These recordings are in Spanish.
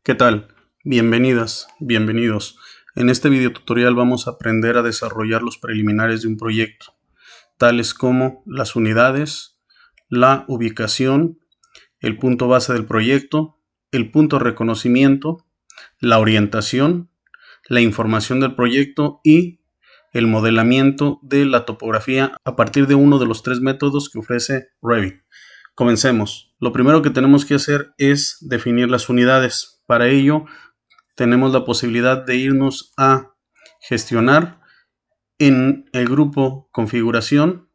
¿Qué tal? Bienvenidas, bienvenidos. En este video tutorial vamos a aprender a desarrollar los preliminares de un proyecto, tales como las unidades, la ubicación, el punto base del proyecto, el punto de reconocimiento, la orientación, la información del proyecto y el modelamiento de la topografía a partir de uno de los tres métodos que ofrece Revit. Comencemos. Lo primero que tenemos que hacer es definir las unidades. Para ello, tenemos la posibilidad de irnos a gestionar. En el grupo configuración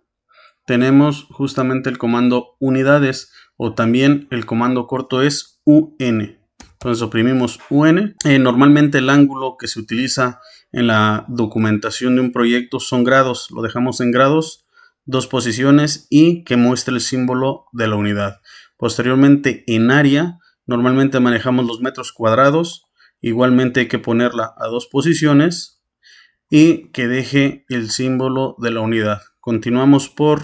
tenemos justamente el comando unidades o también el comando corto es UN. Entonces oprimimos UN. Normalmente el ángulo que se utiliza en la documentación de un proyecto son grados. Lo dejamos en grados, 2 posiciones y que muestre el símbolo de la unidad. Posteriormente en área normalmente manejamos los metros cuadrados. Igualmente hay que ponerla a 2 posiciones y que deje el símbolo de la unidad. Continuamos por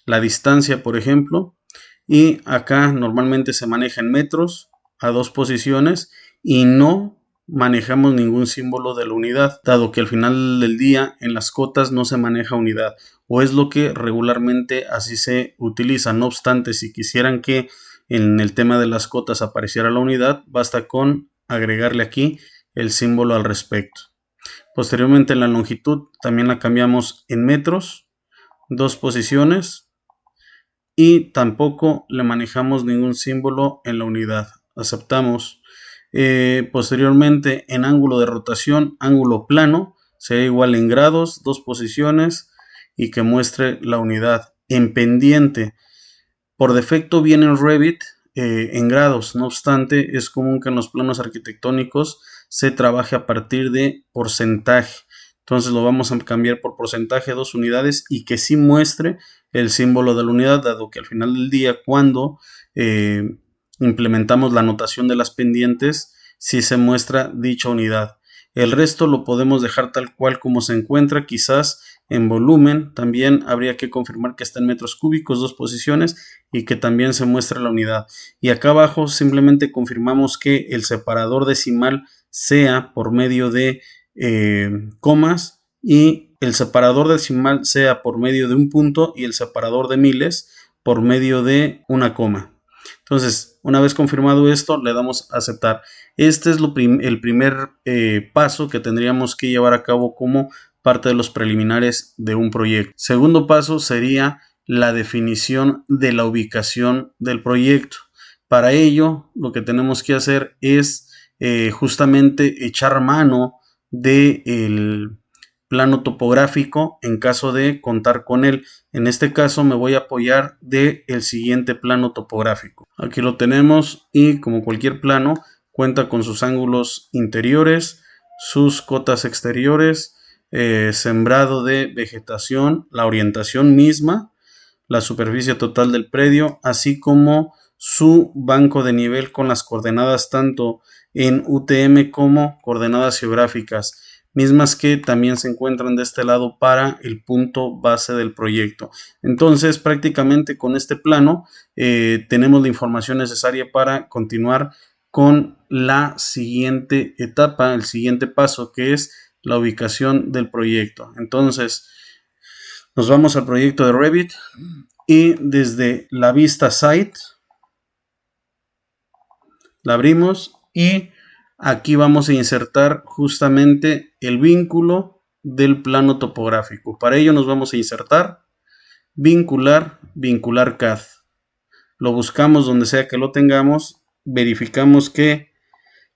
la distancia, por ejemplo, y acá normalmente se maneja en metros a 2 posiciones y no manejamos ningún símbolo de la unidad, dado que al final del día en las cotas no se maneja unidad, o es lo que regularmente así se utiliza. No obstante, si quisieran que en el tema de las cotas apareciera la unidad, basta con agregarle aquí el símbolo al respecto. Posteriormente la longitud también la cambiamos en metros, 2 posiciones, y tampoco le manejamos ningún símbolo en la unidad. Aceptamos. Posteriormente en ángulo de rotación, ángulo plano, será igual en grados, 2 posiciones y que muestre la unidad. En pendiente, por defecto viene en Revit en grados, no obstante es común que en los planos arquitectónicos se trabaje a partir de porcentaje. Entonces lo vamos a cambiar por porcentaje, 2 unidades y que sí muestre el símbolo de la unidad, dado que al final del día cuando implementamos la anotación de las pendientes sí se muestra dicha unidad. El resto lo podemos dejar tal cual como se encuentra. Quizás en volumen también habría que confirmar que está en metros cúbicos, 2 posiciones y que también se muestra la unidad. Y acá abajo simplemente confirmamos que el separador decimal sea por medio de comas y el separador decimal sea por medio de un punto y el separador de miles por medio de una coma. Entonces, una vez confirmado esto, le damos a aceptar. Este es el primer paso que tendríamos que llevar a cabo como parte de los preliminares de un proyecto. Segundo paso sería la definición de la ubicación del proyecto. Para ello, lo que tenemos que hacer es justamente echar mano del plano topográfico en caso de contar con él. En este caso me voy a apoyar del siguiente plano topográfico. Aquí lo tenemos y como cualquier plano cuenta con sus ángulos interiores, sus cotas exteriores, sembrado de vegetación, la orientación misma, la superficie total del predio, así como su banco de nivel con las coordenadas tanto en UTM como coordenadas geográficas, mismas que también se encuentran de este lado para el punto base del proyecto. Entonces, prácticamente con este plano tenemos la información necesaria para continuar con la siguiente etapa, el siguiente paso, que es la ubicación del proyecto. Entonces, nos vamos al proyecto de Revit y desde la vista site la abrimos y aquí vamos a insertar justamente el vínculo del plano topográfico. Para ello nos vamos a insertar, vincular, vincular CAD. Lo buscamos donde sea que lo tengamos, verificamos que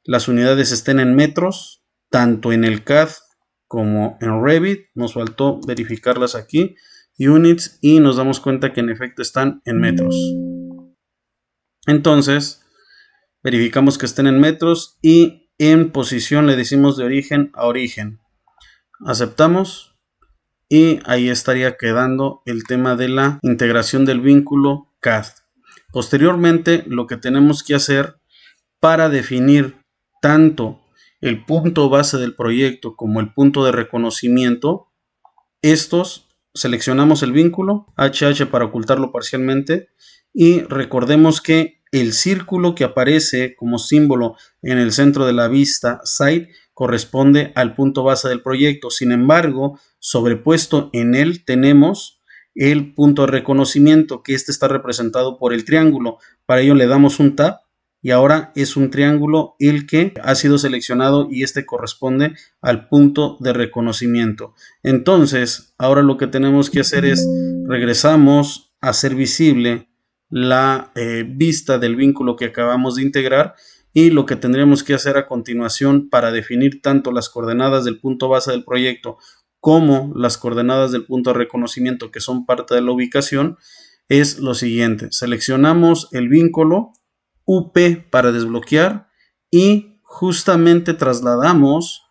las unidades estén en metros, tanto en el CAD como en Revit. Nos faltó verificarlas aquí, units, y nos damos cuenta que en efecto están en metros. Entonces verificamos que estén en metros y en posición le decimos de origen a origen. Aceptamos y ahí estaría quedando el tema de la integración del vínculo CAD. Posteriormente, lo que tenemos que hacer para definir tanto el punto base del proyecto como el punto de reconocimiento, estos seleccionamos el vínculo HH para ocultarlo parcialmente y recordemos que el círculo que aparece como símbolo en el centro de la vista site corresponde al punto base del proyecto. Sin embargo, sobrepuesto en él tenemos el punto de reconocimiento, que está representado por el triángulo. Para ello le damos un tab y ahora es un triángulo el que ha sido seleccionado y corresponde al punto de reconocimiento. Entonces, ahora lo que tenemos que hacer es regresamos a hacer visible la vista del vínculo que acabamos de integrar, y lo que tendremos que hacer a continuación para definir tanto las coordenadas del punto base del proyecto como las coordenadas del punto de reconocimiento, que son parte de la ubicación, es lo siguiente. Seleccionamos el vínculo UP para desbloquear y justamente trasladamos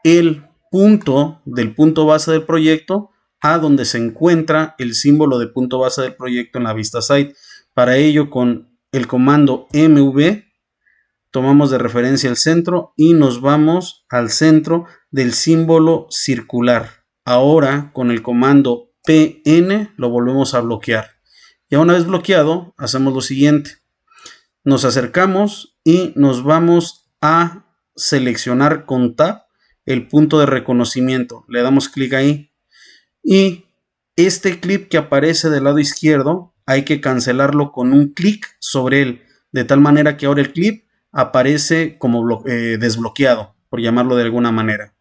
el punto del punto base del proyecto a donde se encuentra el símbolo de punto base del proyecto en la vista site. Para ello, con el comando MV tomamos de referencia el centro y nos vamos al centro del símbolo circular. Ahora con el comando PN lo volvemos a bloquear. Ya una vez bloqueado, hacemos lo siguiente. Nos acercamos y nos vamos a seleccionar con Tab el punto de reconocimiento. Le damos clic ahí. Y este clip que aparece del lado izquierdo hay que cancelarlo con un clic sobre él. De tal manera que ahora el clip aparece como desbloqueado, por llamarlo de alguna manera.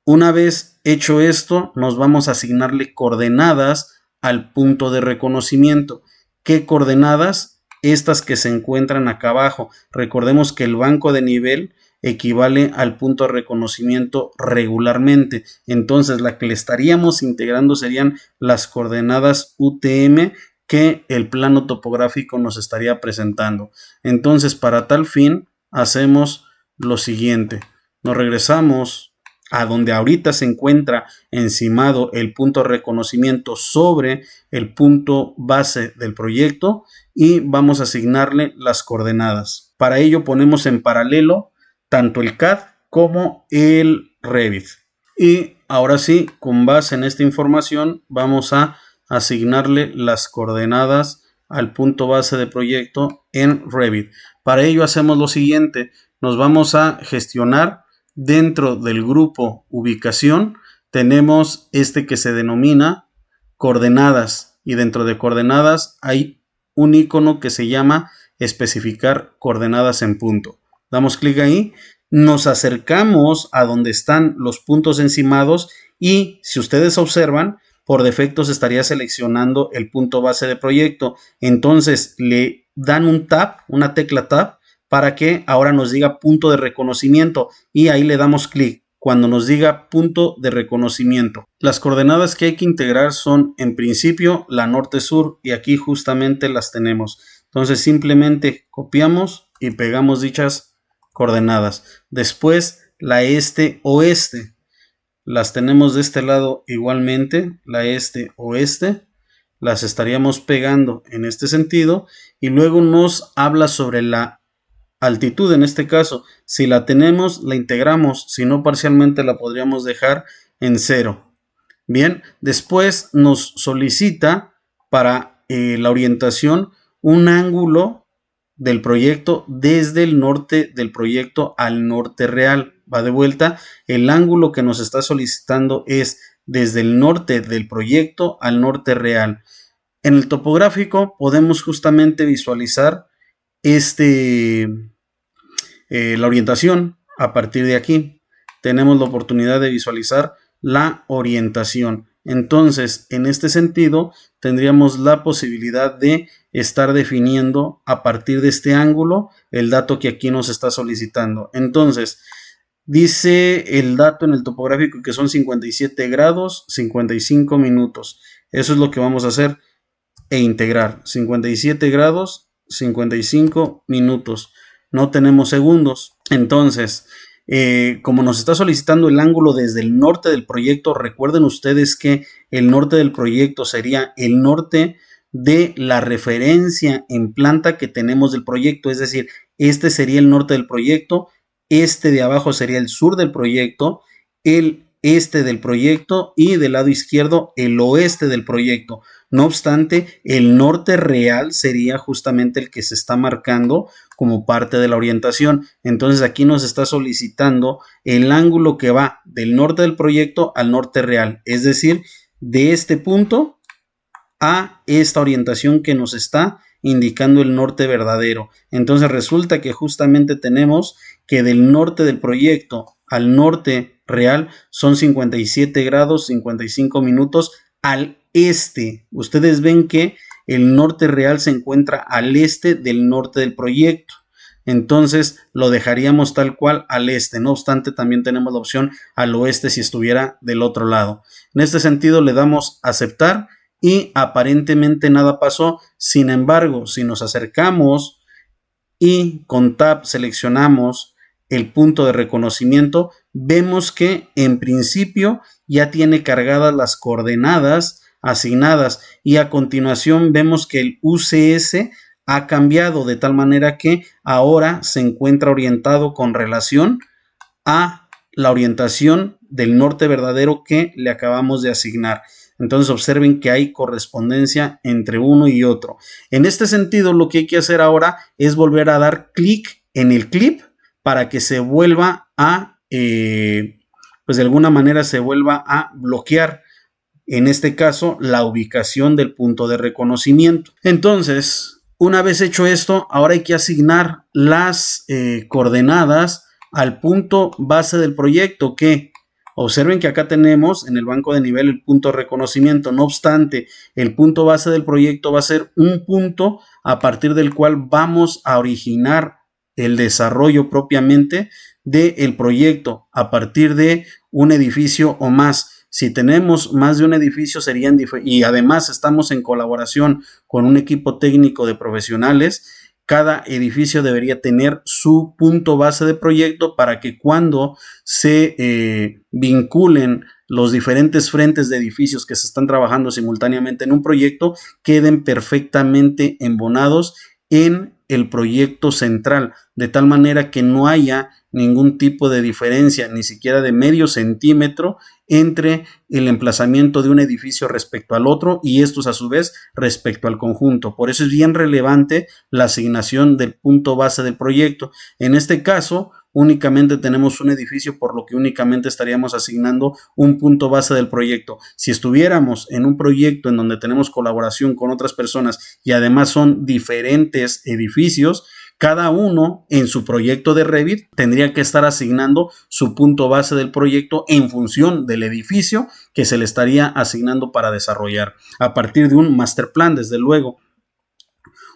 Una vez hecho esto, nos vamos a asignarle coordenadas al punto de reconocimiento. ¿Qué coordenadas? Estas que se encuentran acá abajo. Recordemos que el banco de nivel equivale al punto de reconocimiento regularmente. Entonces, la que le estaríamos integrando serían las coordenadas UTM que el plano topográfico nos estaría presentando. Entonces, para tal fin, hacemos lo siguiente. Nos regresamos a donde ahorita se encuentra encimado el punto de reconocimiento sobre el punto base del proyecto y vamos a asignarle las coordenadas. Para ello ponemos en paralelo tanto el CAD como el Revit. Y ahora sí, con base en esta información, vamos a asignarle las coordenadas al punto base de proyecto en Revit. Para ello hacemos lo siguiente. Nos vamos a gestionar dentro del grupo ubicación. Tenemos que se denomina coordenadas, y dentro de coordenadas hay un icono que se llama especificar coordenadas en punto. Damos clic ahí, nos acercamos a donde están los puntos encimados y si ustedes observan, por defecto se estaría seleccionando el punto base de proyecto. Entonces le dan un tab, una tecla tab, para que ahora nos diga punto de reconocimiento y ahí le damos clic cuando nos diga punto de reconocimiento. Las coordenadas que hay que integrar son en principio la norte-sur y aquí justamente las tenemos. Entonces simplemente copiamos y pegamos dichas coordenadas. Después la este-oeste. Las tenemos de este lado igualmente, la este-oeste. Las estaríamos pegando en este sentido y luego nos habla sobre la altitud. En este caso, si la tenemos, la integramos, si no, parcialmente la podríamos dejar en 0. Bien, después nos solicita para la orientación un ángulo del proyecto desde el norte del proyecto al norte real. Va de vuelta, el ángulo que nos está solicitando es desde el norte del proyecto al norte real. En el topográfico podemos justamente visualizar la orientación. A partir de aquí tenemos la oportunidad de visualizar la orientación. Entonces, en este sentido, tendríamos la posibilidad de estar definiendo a partir de este ángulo el dato que aquí nos está solicitando. Entonces, dice el dato en el topográfico que son 57 grados, 55 minutos. Eso es lo que vamos a hacer e integrar. 57 grados, 55 minutos. No tenemos segundos. Entonces, como nos está solicitando el ángulo desde el norte del proyecto, recuerden ustedes que el norte del proyecto sería el norte de la referencia en planta que tenemos del proyecto, es decir, este sería el norte del proyecto, este de abajo sería el sur del proyecto, el este del proyecto y del lado izquierdo el oeste del proyecto. No obstante, el norte real sería justamente el que se está marcando como parte de la orientación. Entonces aquí nos está solicitando el ángulo que va del norte del proyecto al norte real, es decir, de este punto a esta orientación que nos está indicando el norte verdadero. Entonces resulta que justamente tenemos que del norte del proyecto al norte real son 57 grados 55 minutos al este. Ustedes ven que el norte real se encuentra al este del norte del proyecto. Entonces lo dejaríamos tal cual al este. No obstante, también tenemos la opción al oeste si estuviera del otro lado. En este sentido le damos aceptar y aparentemente nada pasó. Sin embargo, si nos acercamos y con Tab seleccionamos el punto de reconocimiento, vemos que en principio ya tiene cargadas las coordenadas asignadas y a continuación vemos que el UCS ha cambiado de tal manera que ahora se encuentra orientado con relación a la orientación del norte verdadero que le acabamos de asignar. Entonces observen que hay correspondencia entre uno y otro. En este sentido, lo que hay que hacer ahora es volver a dar clic en el clip para que se vuelva a, pues de alguna manera se vuelva a bloquear, en este caso, la ubicación del punto de reconocimiento. Entonces, una vez hecho esto, ahora hay que asignar las coordenadas al punto base del proyecto, que observen que acá tenemos en el banco de nivel el punto de reconocimiento. No obstante, el punto base del proyecto va a ser un punto a partir del cual vamos a originar el desarrollo propiamente del proyecto a partir de un edificio o más. Si tenemos más de un edificio serían y además estamos en colaboración con un equipo técnico de profesionales, cada edificio debería tener su punto base de proyecto para que cuando se vinculen los diferentes frentes de edificios que se están trabajando simultáneamente en un proyecto, queden perfectamente embonados en el proyecto central, de tal manera que no haya ningún tipo de diferencia, ni siquiera de medio centímetro, entre el emplazamiento de un edificio respecto al otro y estos a su vez respecto al conjunto. Por eso es bien relevante la asignación del punto base del proyecto. En este caso, únicamente tenemos un edificio, por lo que únicamente estaríamos asignando un punto base del proyecto. Si estuviéramos en un proyecto en donde tenemos colaboración con otras personas y además son diferentes edificios, cada uno en su proyecto de Revit tendría que estar asignando su punto base del proyecto en función del edificio que se le estaría asignando para desarrollar a partir de un master plan, desde luego,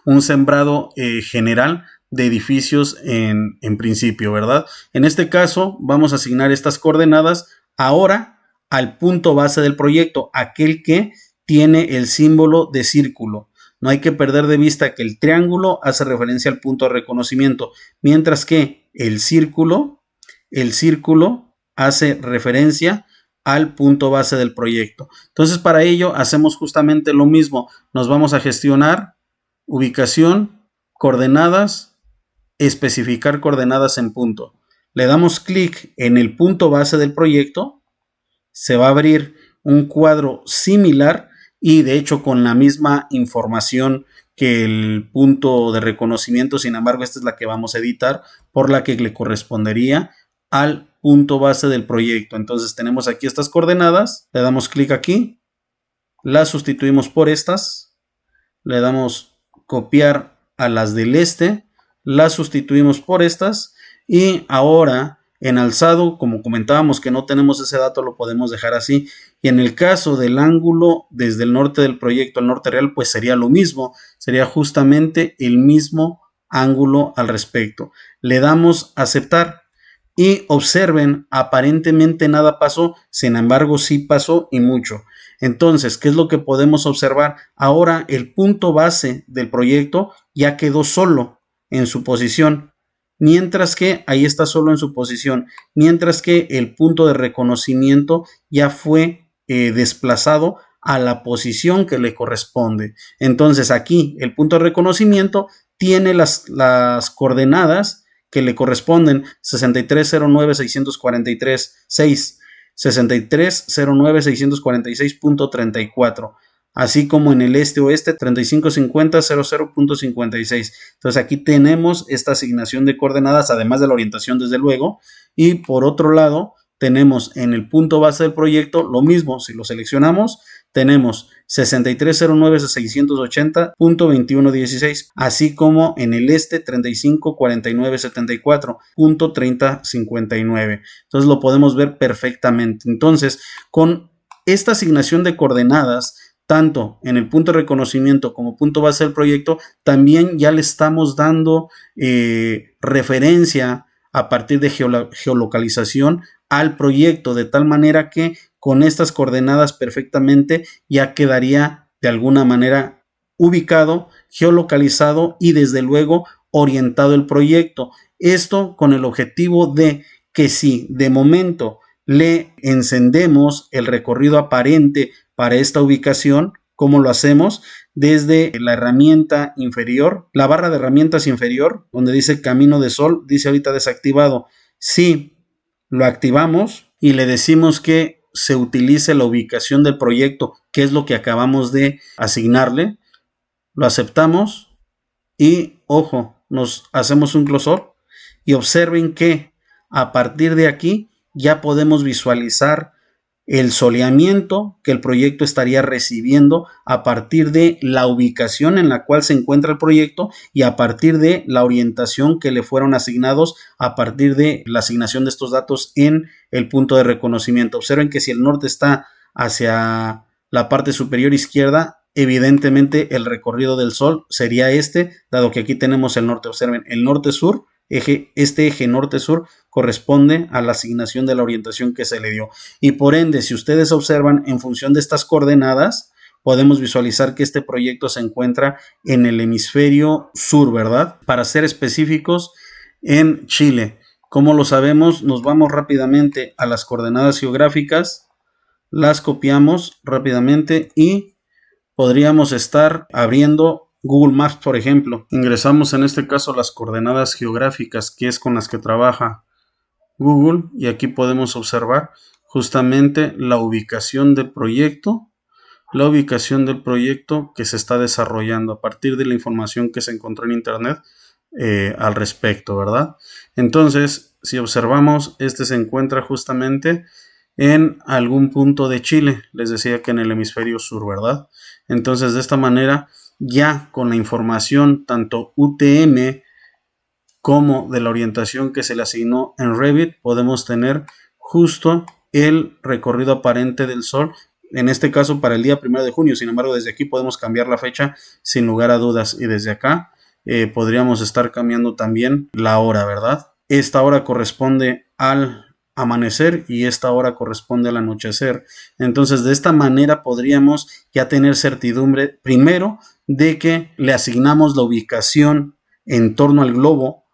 un sembrado general de edificios en principio, ¿verdad? En este caso vamos a asignar estas coordenadas ahora al punto base del proyecto, aquel que tiene el símbolo de círculo. No hay que perder de vista que el triángulo hace referencia al punto de reconocimiento, mientras que el círculo hace referencia al punto base del proyecto. Entonces, para ello hacemos justamente lo mismo. Nos vamos a gestionar ubicación, coordenadas, especificar coordenadas en punto. Le damos clic en el punto base del proyecto, se va a abrir un cuadro similar y de hecho con la misma información que el punto de reconocimiento. Sin embargo, esta es la que vamos a editar, por la que le correspondería al punto base del proyecto. Entonces tenemos aquí estas coordenadas, le damos clic aquí, las sustituimos por estas, le damos copiar a las del este, las sustituimos por estas y ahora en alzado, como comentábamos que no tenemos ese dato, lo podemos dejar así. Y en el caso del ángulo desde el norte del proyecto al norte real, pues sería lo mismo, sería justamente el mismo ángulo al respecto. Le damos aceptar y observen, aparentemente nada pasó, sin embargo sí pasó y mucho. Entonces, ¿qué es lo que podemos observar? Ahora el punto base del proyecto ya quedó solo en su posición, mientras que ahí está solo en su posición, mientras que el punto de reconocimiento ya fue desplazado a la posición que le corresponde. Entonces aquí el punto de reconocimiento tiene las coordenadas que le corresponden 6309-643-6. 6309-646.34, así como en el este-oeste 3550-00.56. Entonces aquí tenemos esta asignación de coordenadas, además de la orientación desde luego, y por otro lado tenemos en el punto base del proyecto lo mismo. Si lo seleccionamos, tenemos 6309-680.2116, así como en el este 3549-74.3059. Entonces lo podemos ver perfectamente. Entonces, con esta asignación de coordenadas, tanto en el punto de reconocimiento como punto base del proyecto, también ya le estamos dando referencia a partir de geolocalización al proyecto, de tal manera que con estas coordenadas perfectamente ya quedaría de alguna manera ubicado, geolocalizado y desde luego orientado el proyecto. Esto con el objetivo de que si de momento le encendemos el recorrido aparente para esta ubicación, ¿cómo lo hacemos? Desde la herramienta inferior, la barra de herramientas inferior, donde dice camino de sol, dice ahorita desactivado. Si lo activamos y le decimos que se utilice la ubicación del proyecto, que es lo que acabamos de asignarle, lo aceptamos y, ojo, nos hacemos un closor y observen que a partir de aquí ya podemos visualizar el soleamiento que el proyecto estaría recibiendo a partir de la ubicación en la cual se encuentra el proyecto y a partir de la orientación que le fueron asignados a partir de la asignación de estos datos en el punto de reconocimiento. Observen que si el norte está hacia la parte superior izquierda, evidentemente el recorrido del sol sería este, dado que aquí tenemos el norte. Observen, el norte-sur, este eje norte-sur corresponde a la asignación de la orientación que se le dio. Y por ende, si ustedes observan, en función de estas coordenadas, podemos visualizar que este proyecto se encuentra en el hemisferio sur, ¿verdad? Para ser específicos, en Chile. ¿Cómo lo sabemos? Nos vamos rápidamente a las coordenadas geográficas, las copiamos rápidamente y podríamos estar abriendo Google Maps, por ejemplo. Ingresamos en este caso las coordenadas geográficas, que es con las que trabaja Google, y aquí podemos observar justamente la ubicación del proyecto que se está desarrollando a partir de la información que se encontró en internet al respecto, ¿verdad? Entonces, si observamos, este se encuentra justamente en algún punto de Chile, les decía que en el hemisferio sur, ¿verdad? Entonces, de esta manera, ya con la información tanto UTM como de la orientación que se le asignó en Revit, podemos tener justo el recorrido aparente del sol, en este caso para el día 1 de junio. Sin embargo, desde aquí podemos cambiar la fecha sin lugar a dudas, y desde acá podríamos estar cambiando también la hora, ¿verdad? Esta hora corresponde al amanecer y esta hora corresponde al anochecer. Entonces, de esta manera podríamos ya tener certidumbre, primero, de que le asignamos la ubicación en torno al globo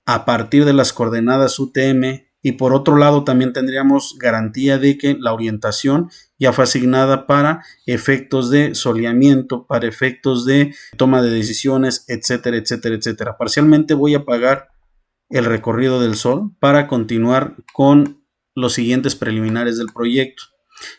a partir de las coordenadas UTM, y por otro lado también tendríamos garantía de que la orientación ya fue asignada para efectos de soleamiento, para efectos de toma de decisiones, etcétera, etcétera, etcétera. Parcialmente voy a apagar el recorrido del sol para continuar con los siguientes preliminares del proyecto.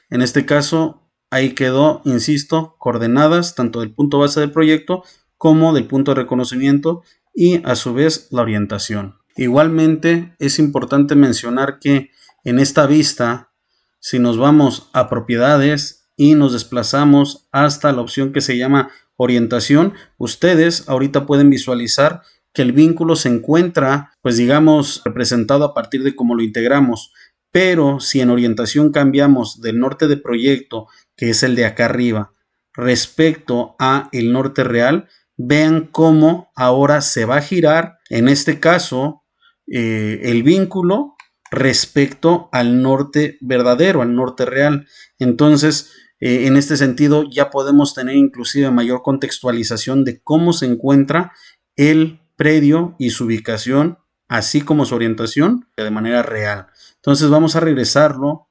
En este caso, ahí quedó, insisto, coordenadas tanto del punto base del proyecto como del punto de reconocimiento y a su vez la orientación. Igualmente es importante mencionar que en esta vista, si nos vamos a propiedades y nos desplazamos hasta la opción que se llama orientación, ustedes ahorita pueden visualizar que el vínculo se encuentra, pues digamos, representado a partir de cómo lo integramos. Pero si en orientación cambiamos del norte de proyecto, que es el de acá arriba, respecto a el norte real, vean cómo ahora se va a girar, en este caso, el vínculo respecto al norte verdadero, al norte real. Entonces, en este sentido, ya podemos tener inclusive mayor contextualización de cómo se encuentra el predio y su ubicación, así como su orientación de manera real. Entonces vamos a regresarlo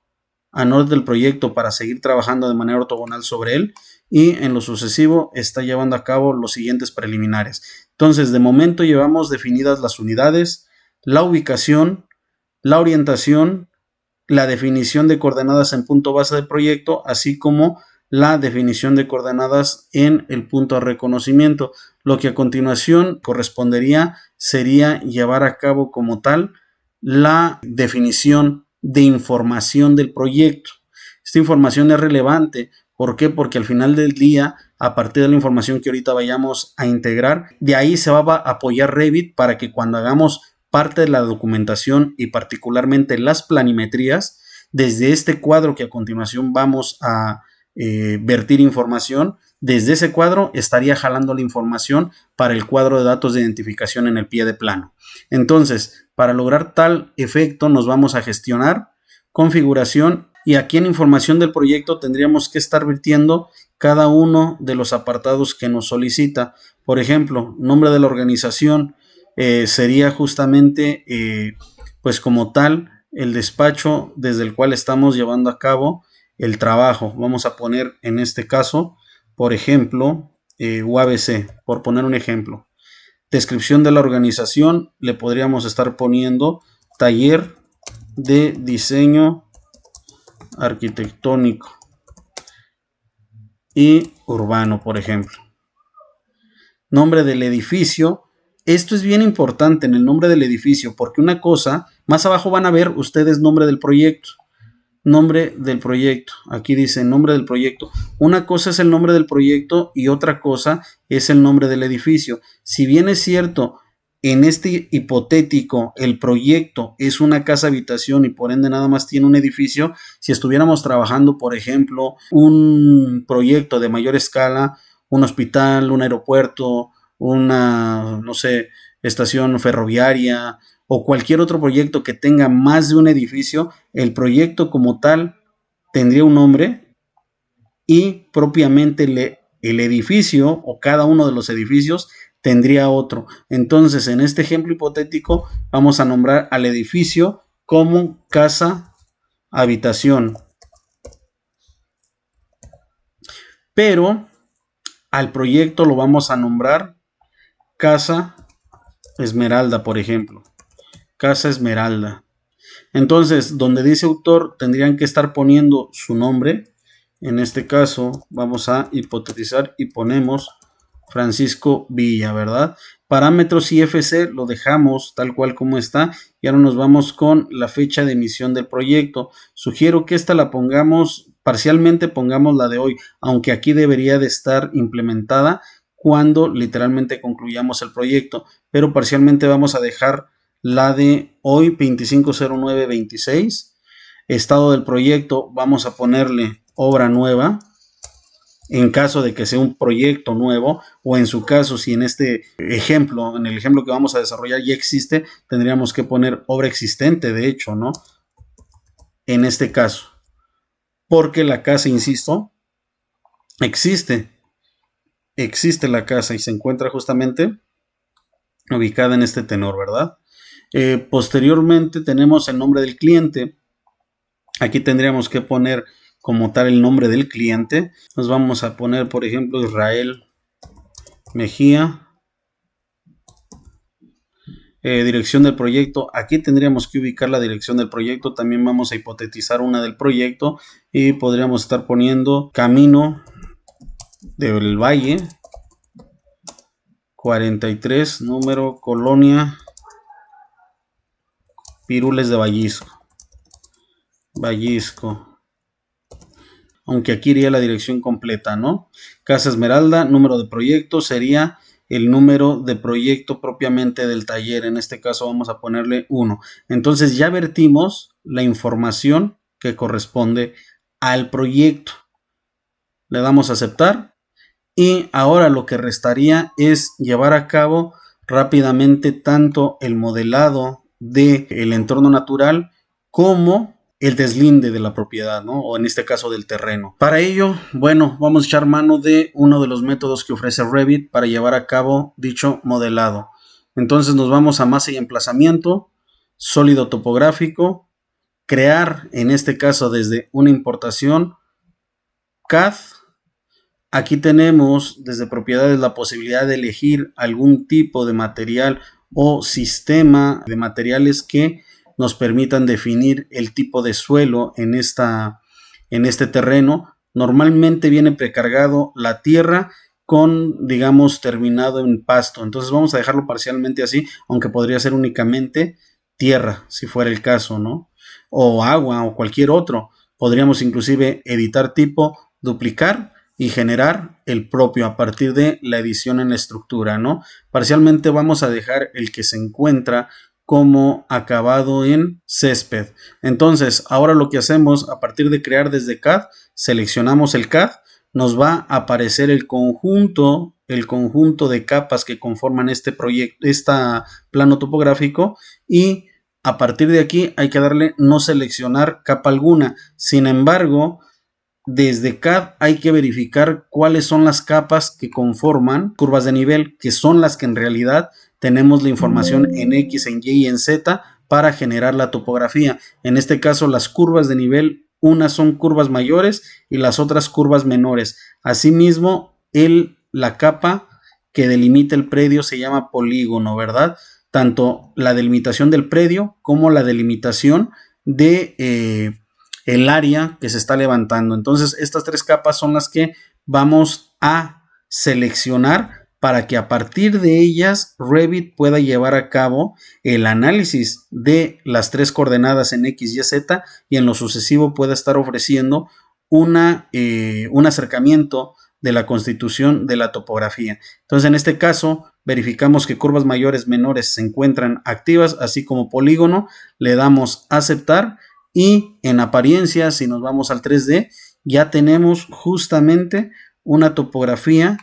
a norte del proyecto para seguir trabajando de manera ortogonal sobre él, y en lo sucesivo está llevando a cabo los siguientes preliminares. Entonces, de momento llevamos definidas las unidades, la ubicación, la orientación, la definición de coordenadas en punto base del proyecto, así como la definición de coordenadas en el punto de reconocimiento. Lo que a continuación correspondería sería llevar a cabo como tal la definición de información del proyecto. Esta información es relevante. ¿Por qué? Porque al final del día, a partir de la información que ahorita vayamos a integrar, de ahí se va a apoyar Revit para que cuando hagamos parte de la documentación y particularmente las planimetrías, desde este cuadro que a continuación vamos a vertir información, desde ese cuadro estaría jalando la información para el cuadro de datos de identificación en el pie de plano. Entonces, para lograr tal efecto nos vamos a gestionar, configuración, y aquí en información del proyecto tendríamos que estar virtiendo cada uno de los apartados que nos solicita. Por ejemplo, nombre de la organización sería justamente pues como tal el despacho desde el cual estamos llevando a cabo el trabajo. Vamos a poner en este caso, por ejemplo, UABC, por poner un ejemplo. Descripción de la organización, le podríamos estar poniendo taller de diseño arquitectónico y urbano, por ejemplo. Nombre del edificio. Esto es bien importante en el nombre del edificio, porque una cosa, más abajo van a ver ustedes nombre del proyecto. Nombre del proyecto. Aquí dice nombre del proyecto. Una cosa es el nombre del proyecto y otra cosa es el nombre del edificio. Si bien es cierto, en este hipotético, el proyecto es una casa habitación y por ende nada más tiene un edificio, si estuviéramos trabajando, por ejemplo, un proyecto de mayor escala, un hospital, un aeropuerto, una, no sé, estación ferroviaria o cualquier otro proyecto que tenga más de un edificio, el proyecto como tal tendría un nombre y propiamente el edificio o cada uno de los edificios tendría otro. Entonces, en este ejemplo hipotético, vamos a nombrar al edificio como casa habitación. Pero al proyecto lo vamos a nombrar Casa Esmeralda, por ejemplo. Casa Esmeralda. Entonces, donde dice autor, tendrían que estar poniendo su nombre. En este caso, vamos a hipotetizar y ponemos Francisco Villa, ¿verdad? Parámetros IFC lo dejamos tal cual como está y ahora nos vamos con la fecha de emisión del proyecto. Sugiero que esta la pongamos, parcialmente pongamos la de hoy, aunque aquí debería de estar implementada cuando literalmente concluyamos el proyecto, pero parcialmente vamos a dejar la de hoy, 250926. Estado del proyecto, vamos a ponerle obra nueva, en caso de que sea un proyecto nuevo, o en su caso, si en este ejemplo, en el ejemplo que vamos a desarrollar ya existe, tendríamos que poner obra existente, de hecho, ¿no? En este caso, porque la casa, insisto, existe la casa y se encuentra justamente ubicada en este tenor, ¿verdad? Posteriormente tenemos el nombre del cliente. Aquí tendríamos que poner como tal el nombre del cliente. Nos vamos a poner, por ejemplo, Israel Mejía. Dirección del proyecto. Aquí tendríamos que ubicar la dirección del proyecto. También vamos a hipotetizar una del proyecto y podríamos estar poniendo Camino del Valle 43, número Colonia Pirules de Vallisco. Aunque aquí iría la dirección completa, ¿no? Casa Esmeralda, número de proyecto sería el número de proyecto propiamente del taller. En este caso vamos a ponerle 1. Entonces ya vertimos la información que corresponde al proyecto. Le damos a aceptar y ahora lo que restaría es llevar a cabo rápidamente tanto el modelado del entorno natural como el deslinde de la propiedad, ¿no? O en este caso del terreno. Para ello, bueno, vamos a echar mano de uno de los métodos que ofrece Revit para llevar a cabo dicho modelado. Entonces nos vamos a masa y emplazamiento, sólido topográfico, crear, en este caso desde una importación, CAD. Aquí tenemos desde propiedades la posibilidad de elegir algún tipo de material o sistema de materiales que nos permitan definir el tipo de suelo en este terreno. Normalmente viene precargado la tierra con, digamos, terminado en pasto. Entonces vamos a dejarlo parcialmente así, aunque podría ser únicamente tierra, si fuera el caso, ¿no? O agua o cualquier otro. Podríamos inclusive editar tipo, duplicar y generar el propio a partir de la edición en la estructura, ¿no? Parcialmente vamos a dejar el que se encuentra como acabado en césped. Entonces, ahora lo que hacemos a partir de crear desde CAD, seleccionamos el CAD, nos va a aparecer el conjunto de capas que conforman este proyecto, este plano topográfico, y a partir de aquí hay que darle no seleccionar capa alguna. Sin embargo, desde CAD hay que verificar cuáles son las capas que conforman curvas de nivel, que son las que en realidad tenemos la información en X, en Y y en Z para generar la topografía. En este caso, las curvas de nivel, unas son curvas mayores y las otras curvas menores. Asimismo, la capa que delimita el predio se llama polígono, ¿verdad? Tanto la delimitación del predio como la delimitación de el área que se está levantando. Entonces, estas tres capas son las que vamos a seleccionar para que a partir de ellas Revit pueda llevar a cabo el análisis de las tres coordenadas en X, Y, Z, y en lo sucesivo pueda estar ofreciendo un acercamiento de la constitución de la topografía. Entonces, en este caso, verificamos que curvas mayores, menores se encuentran activas, así como polígono, le damos a aceptar. Y en apariencia, si nos vamos al 3D, ya tenemos justamente una topografía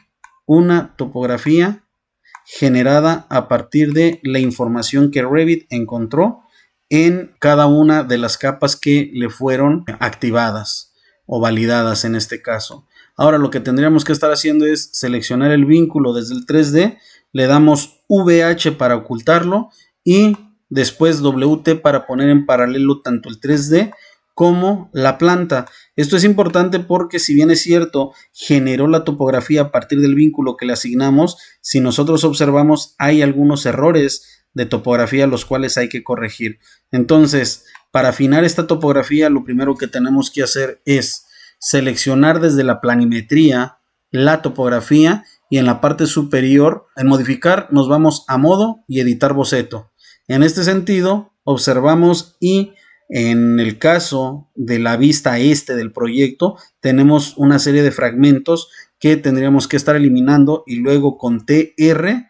generada a partir de la información que Revit encontró en cada una de las capas que le fueron activadas o validadas en este caso. Ahora lo que tendríamos que estar haciendo es seleccionar el vínculo desde el 3D, le damos VH para ocultarlo y después WT para poner en paralelo tanto el 3D como la planta. Esto es importante porque si bien es cierto, generó la topografía a partir del vínculo que le asignamos, si nosotros observamos hay algunos errores de topografía los cuales hay que corregir. Entonces, para afinar esta topografía, lo primero que tenemos que hacer es seleccionar desde la planimetría la topografía y en la parte superior, en modificar, nos vamos a modo y editar boceto. En este sentido, observamos y en el caso de la vista este del proyecto, tenemos una serie de fragmentos que tendríamos que estar eliminando y luego con TR,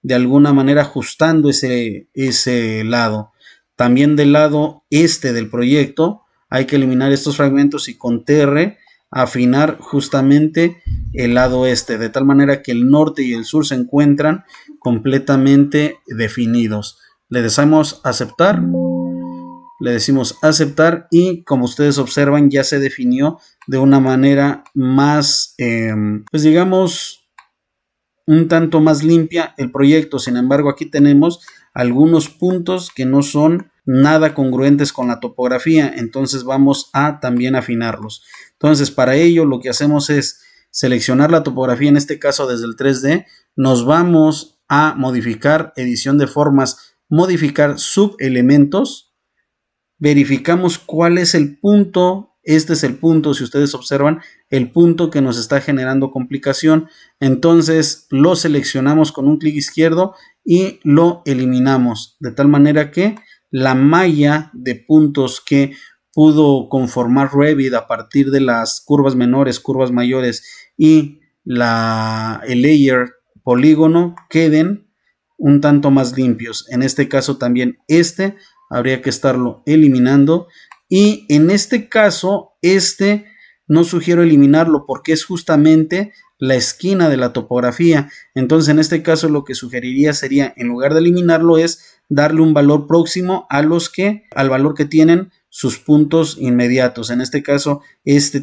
de alguna manera ajustando ese lado. También del lado este del proyecto hay que eliminar estos fragmentos y con TR afinar justamente el lado este, de tal manera que el norte y el sur se encuentran completamente definidos. Le decimos aceptar y como ustedes observan ya se definió de una manera más, pues digamos, un tanto más limpia el proyecto. Sin embargo, aquí tenemos algunos puntos que no son nada congruentes con la topografía, entonces vamos a también afinarlos. Entonces, para ello lo que hacemos es seleccionar la topografía, en este caso desde el 3D, nos vamos a modificar edición de formas, modificar subelementos, verificamos cuál es el punto. Este es el punto, si ustedes observan, el punto que nos está generando complicación. Entonces lo seleccionamos con un clic izquierdo y lo eliminamos, de tal manera que la malla de puntos que pudo conformar Revit a partir de las curvas menores, curvas mayores y el layer polígono queden un tanto más limpios. En este caso también habría que estarlo eliminando. Y en este caso, no sugiero eliminarlo porque es justamente la esquina de la topografía. Entonces, en este caso, lo que sugeriría sería, en lugar de eliminarlo, es darle un valor próximo al valor que tienen sus puntos inmediatos. En este caso,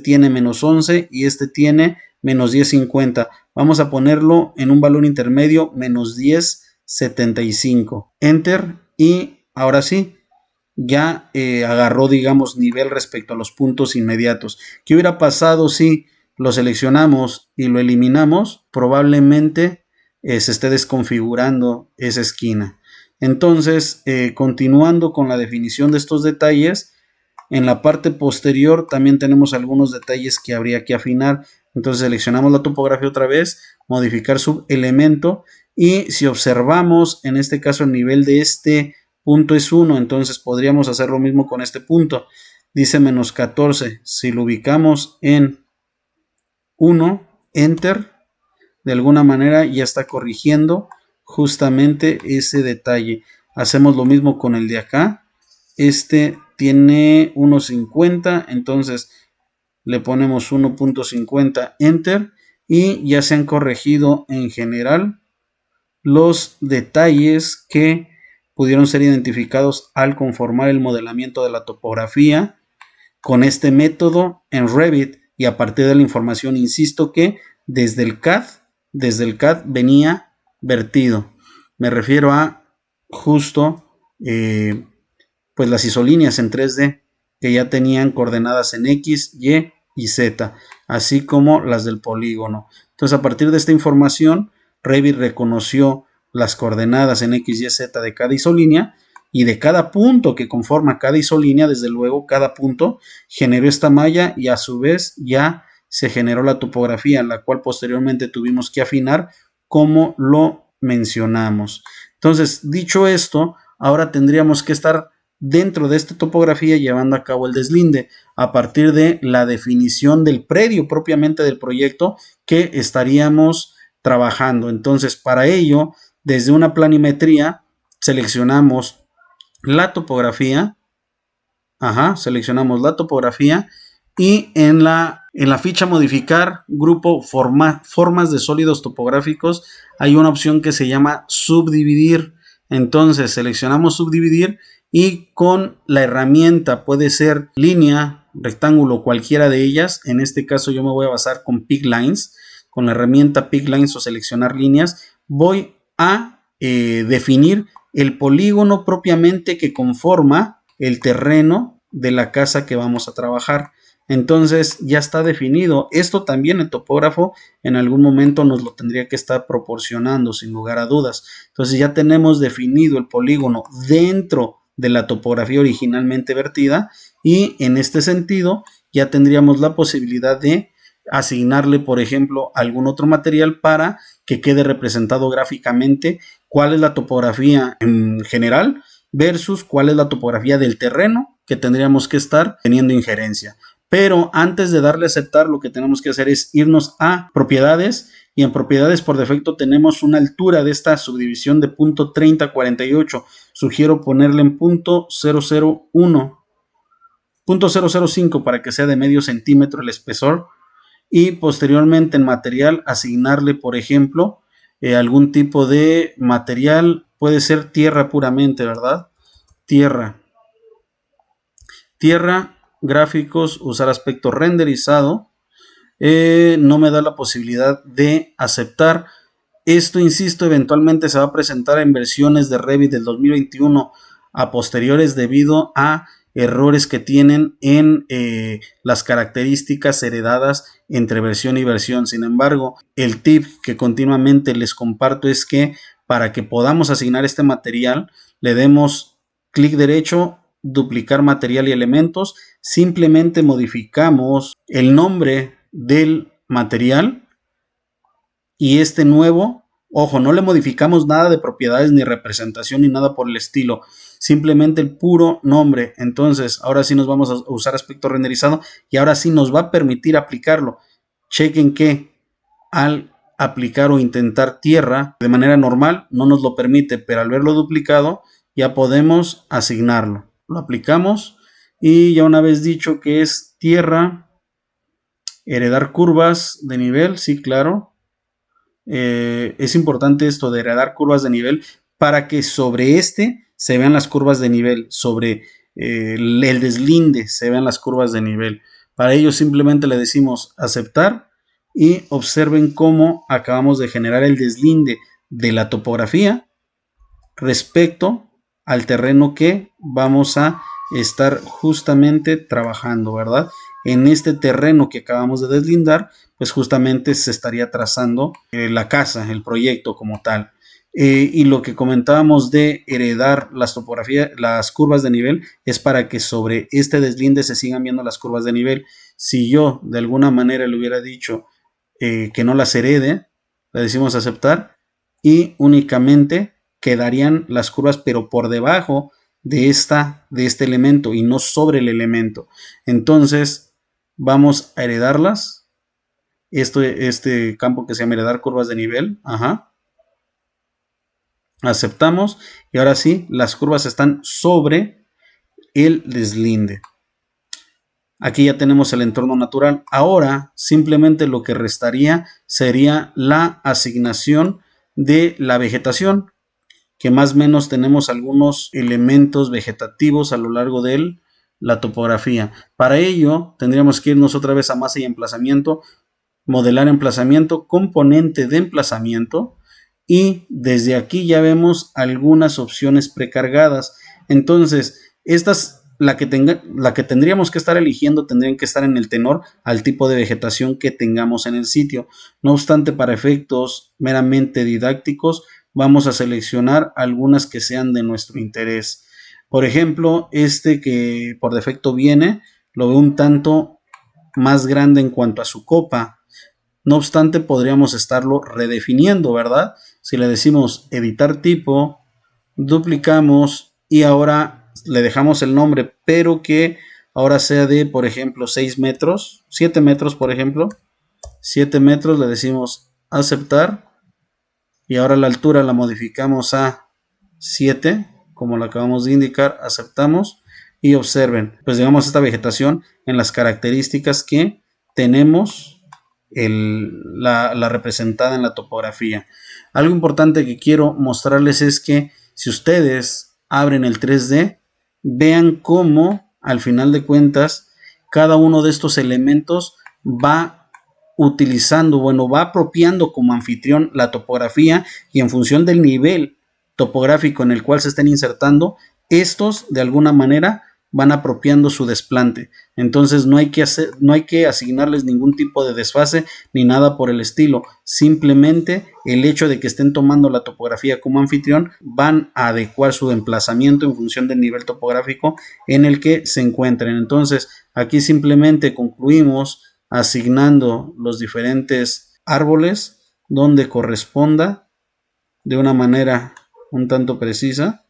tiene menos 11 y tiene menos 10.50. Vamos a ponerlo en un valor intermedio, menos 10.75. Enter y ahora sí, ya agarró, digamos, nivel respecto a los puntos inmediatos. ¿Qué hubiera pasado si lo seleccionamos y lo eliminamos? Probablemente se esté desconfigurando esa esquina. Entonces, continuando con la definición de estos detalles, en la parte posterior también tenemos algunos detalles que habría que afinar. Entonces seleccionamos la topografía otra vez, modificar subelemento, y si observamos, en este caso el nivel de este punto es 1, entonces podríamos hacer lo mismo con este punto. Dice menos 14, si lo ubicamos en 1, enter, de alguna manera ya está corrigiendo justamente ese detalle. Hacemos lo mismo con el de acá. Este tiene 1.50, entonces le ponemos 1.50, enter, y ya se han corregido en general los detalles que pudieron ser identificados al conformar el modelamiento de la topografía con este método en Revit, y a partir de la información, insisto, que desde el CAD venía vertido. Me refiero a justo pues las isolíneas en 3D que ya tenían coordenadas en X, Y y Z, así como las del polígono. Entonces, a partir de esta información, Revit reconoció las coordenadas en X, Y, Z de cada isolínea, y de cada punto que conforma cada isolínea, desde luego cada punto generó esta malla, y a su vez ya se generó la topografía, la cual posteriormente tuvimos que afinar como lo mencionamos. Entonces, dicho esto, ahora tendríamos que estar dentro de esta topografía llevando a cabo el deslinde a partir de la definición del predio propiamente del proyecto que estaríamos trabajando. Entonces, para ello, desde una planimetría seleccionamos la topografía, seleccionamos la topografía, y en la ficha modificar grupo formas de sólidos topográficos hay una opción que se llama subdividir. Entonces seleccionamos subdividir, y con la herramienta, puede ser línea, rectángulo, cualquiera de ellas. En este caso yo me voy a basar con Pick Lines. Con la herramienta Pick Lines o seleccionar líneas, voy a definir el polígono propiamente que conforma el terreno de la casa que vamos a trabajar. Entonces ya está definido. Esto también el topógrafo en algún momento nos lo tendría que estar proporcionando, sin lugar a dudas. Entonces ya tenemos definido el polígono dentro de la topografía originalmente vertida, y en este sentido ya tendríamos la posibilidad de asignarle, por ejemplo, algún otro material para que quede representado gráficamente cuál es la topografía en general versus cuál es la topografía del terreno que tendríamos que estar teniendo injerencia. Pero antes de darle a aceptar, lo que tenemos que hacer es irnos a propiedades, y en propiedades por defecto tenemos una altura de esta subdivisión de punto 3048. Sugiero ponerle en punto 001, punto 005 para que sea de medio centímetro el espesor, y posteriormente en material asignarle, por ejemplo, algún tipo de material. Puede ser tierra puramente, ¿verdad? Tierra, gráficos, usar aspecto renderizado. No me da la posibilidad de aceptar. Esto, insisto, eventualmente se va a presentar en versiones de Revit del 2021 a posteriores debido a errores que tienen en las características heredadas entre versión y versión. Sin embargo, el tip que continuamente les comparto es que para que podamos asignar este material, le demos clic derecho, duplicar material y elementos, simplemente modificamos el nombre del material, y este nuevo, ojo, no le modificamos nada de propiedades ni representación ni nada por el estilo, simplemente el puro nombre. Entonces ahora sí nos vamos a usar aspecto renderizado, y ahora sí nos va a permitir aplicarlo. Chequen que al aplicar o intentar tierra de manera normal no nos lo permite, pero al verlo duplicado ya podemos asignarlo. Lo aplicamos, y ya una vez dicho que es tierra, heredar curvas de nivel, sí, claro. Es importante esto de heredar curvas de nivel para que sobre este se vean las curvas de nivel, sobre el deslinde se vean las curvas de nivel. Para ello simplemente le decimos aceptar, y observen cómo acabamos de generar el deslinde de la topografía respecto al terreno que vamos a estar justamente trabajando, ¿verdad? En este terreno que acabamos de deslindar, pues justamente se estaría trazando la casa, el proyecto como tal. Y lo que comentábamos de heredar las topografías, las curvas de nivel, es para que sobre este deslinde se sigan viendo las curvas de nivel. Si yo de alguna manera le hubiera dicho que no las herede, le decimos aceptar y únicamente quedarían las curvas pero por debajo de este elemento y no sobre el elemento. Entonces vamos a heredarlas. Este campo que se llama heredar curvas de nivel. Ajá. Aceptamos y ahora sí, las curvas están sobre el deslinde. Aquí ya tenemos el entorno natural. Ahora simplemente lo que restaría sería la asignación de la vegetación, que más o menos tenemos algunos elementos vegetativos a lo largo de la topografía. Para ello tendríamos que irnos otra vez a masa y emplazamiento, modelar emplazamiento, componente de emplazamiento, y desde aquí ya vemos algunas opciones precargadas. Entonces, la que tendríamos que estar eligiendo tendrían que estar en el tenor al tipo de vegetación que tengamos en el sitio. No obstante, para efectos meramente didácticos, vamos a seleccionar algunas que sean de nuestro interés. Por ejemplo, este que por defecto viene, lo veo un tanto más grande en cuanto a su copa. No obstante, podríamos estarlo redefiniendo, ¿verdad? Si le decimos editar tipo, duplicamos y ahora le dejamos el nombre, pero que ahora sea de, por ejemplo, 6 metros, 7 metros, por ejemplo. 7 metros, le decimos aceptar y ahora la altura la modificamos a 7, como lo acabamos de indicar, aceptamos y observen, pues digamos esta vegetación en las características que tenemos la representada en la topografía. Algo importante que quiero mostrarles es que si ustedes abren el 3D, vean cómo al final de cuentas cada uno de estos elementos va utilizando, bueno, va apropiando como anfitrión la topografía y en función del nivel topográfico en el cual se estén insertando, estos de alguna manera van apropiando su desplante. Entonces no hay que asignarles ningún tipo de desfase ni nada por el estilo. Simplemente el hecho de que estén tomando la topografía como anfitrión van a adecuar su emplazamiento en función del nivel topográfico en el que se encuentren. Entonces aquí simplemente concluimos asignando los diferentes árboles donde corresponda de una manera un tanto precisa.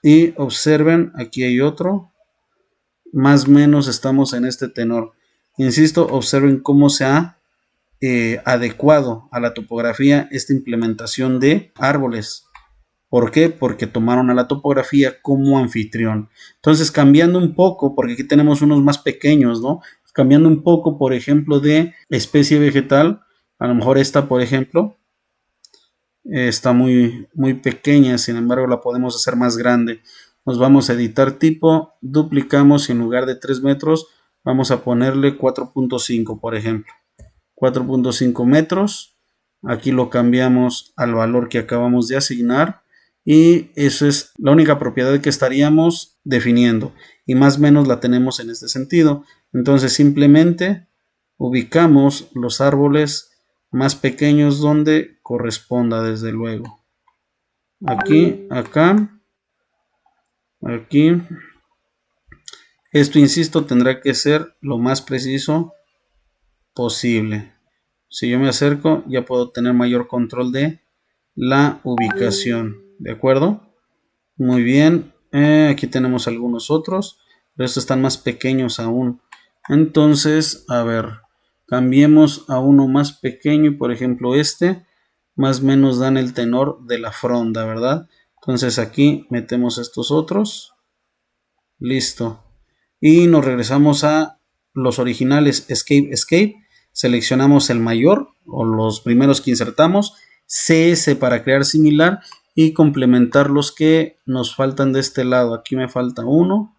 Y observen, aquí hay otro, más o menos estamos en este tenor. Insisto, observen cómo se ha adecuado a la topografía esta implementación de árboles. ¿Por qué? Porque tomaron a la topografía como anfitrión. Entonces, cambiando un poco, porque aquí tenemos unos más pequeños, ¿no? Cambiando un poco, por ejemplo, de especie vegetal, a lo mejor esta, por ejemplo, está muy pequeña, sin embargo la podemos hacer más grande. Nos vamos a editar tipo, duplicamos y en lugar de 3 metros vamos a ponerle 4.5, por ejemplo. 4.5 metros. Aquí lo cambiamos al valor que acabamos de asignar y eso es la única propiedad que estaríamos definiendo y más o menos la tenemos en este sentido. Entonces simplemente ubicamos los árboles más pequeños donde corresponda, desde luego. Aquí, acá, aquí. Esto, insisto, tendrá que ser lo más preciso posible. Si yo me acerco, ya puedo tener mayor control de la ubicación. ¿De acuerdo? Muy bien. Aquí tenemos algunos otros, pero estos están más pequeños aún. Entonces, a ver, cambiemos a uno más pequeño y por ejemplo este, más o menos dan el tenor de la fronda, ¿verdad? Entonces aquí metemos estos otros. Listo. Y nos regresamos a los originales Escape. Seleccionamos el mayor o los primeros que insertamos. CS para crear similar y complementar los que nos faltan de este lado. Aquí me falta uno.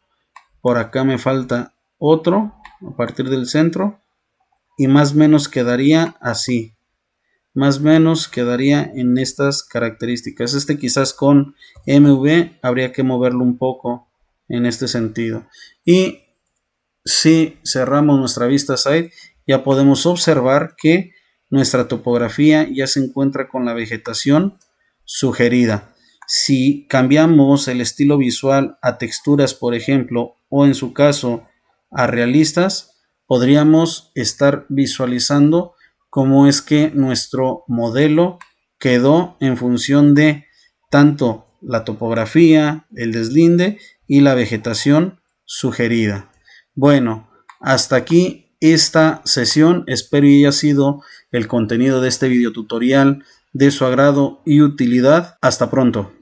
Por acá me falta otro a partir del centro. Y más o menos quedaría así. Más o menos quedaría en estas características. Este quizás con MV habría que moverlo un poco en este sentido. Y si cerramos nuestra vista side, ya podemos observar que nuestra topografía ya se encuentra con la vegetación sugerida. Si cambiamos el estilo visual a texturas, por ejemplo, o en su caso a realistas, podríamos estar visualizando cómo es que nuestro modelo quedó en función de tanto la topografía, el deslinde y la vegetación sugerida. Bueno, hasta aquí esta sesión. Espero que haya sido el contenido de este video tutorial de su agrado y utilidad. Hasta pronto.